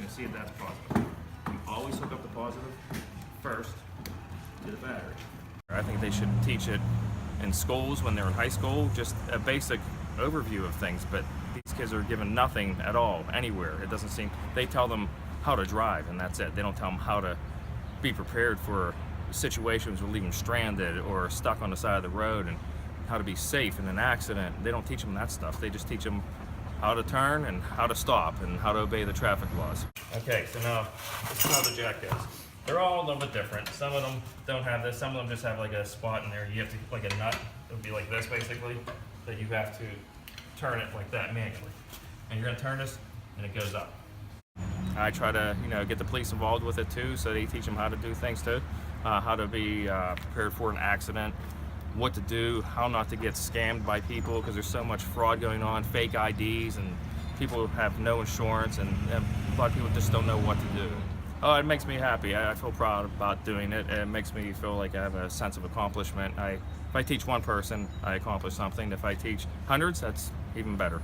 you're gonna see if that's positive. You always hook up the positive first to the battery. I think they should teach it in schools when they're in high school, just a basic overview of things, but these kids are given nothing at all, anywhere. It doesn't seem, they tell them how to drive and that's it. They don't tell them how to be prepared for situations where leaving stranded or stuck on the side of the road and how to be safe in an accident. They don't teach them that stuff. They just teach them how to turn and how to stop and how to obey the traffic laws. Okay, so now this is how the jack goes. They're all a little bit different. Some of them don't have this. Some of them just have like a spot in there. You have to, like a nut, it would be like this basically, that you have to turn it like that manually. And you're gonna turn this and it goes up. I try to, get the police involved with it too, so they teach them how to do things too, how to be prepared for an accident, what to do, how not to get scammed by people, because there's so much fraud going on, fake IDs, and people have no insurance, and a lot of people just don't know what to do. Oh, it makes me happy. I feel proud about doing it. It makes me feel like I have a sense of accomplishment. If I teach one person, I accomplish something. If I teach hundreds, that's even better.